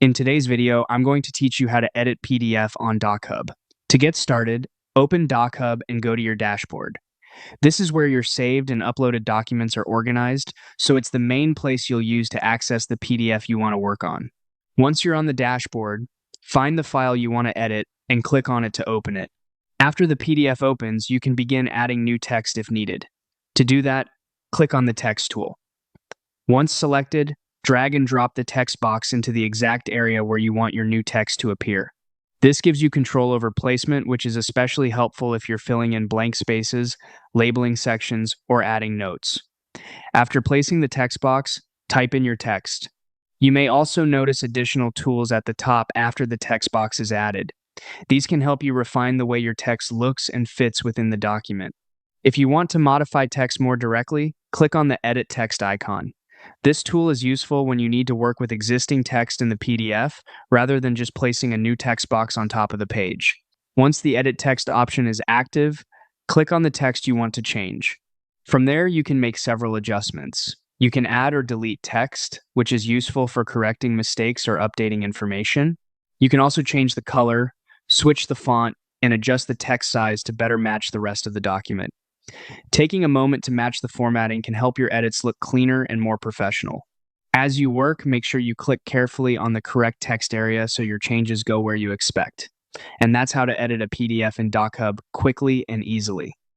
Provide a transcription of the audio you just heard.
In today's video, I'm going to teach you how to edit PDF on DocHub. To get started, open DocHub and go to your dashboard. This is where your saved and uploaded documents are organized, so it's the main place you'll use to access the PDF you want to work on. Once you're on the dashboard, find the file you want to edit and click on it to open it. After the PDF opens, you can begin adding new text if needed. To do that, click on the text tool. Once selected, drag and drop the text box into the exact area where you want your new text to appear. This gives you control over placement, which is especially helpful if you're filling in blank spaces, labeling sections, or adding notes. After placing the text box, type in your text. You may also notice additional tools at the top after the text box is added. These can help you refine the way your text looks and fits within the document. If you want to modify text more directly, click on the Edit Text icon. This tool is useful when you need to work with existing text in the PDF rather than just placing a new text box on top of the page. Once the Edit Text option is active, click on the text you want to change. From there, you can make several adjustments. You can add or delete text, which is useful for correcting mistakes or updating information. You can also change the color, switch the font, and adjust the text size to better match the rest of the document. Taking a moment to match the formatting can help your edits look cleaner and more professional. As you work, make sure you click carefully on the correct text area so your changes go where you expect. And that's how to edit a PDF in DocHub quickly and easily.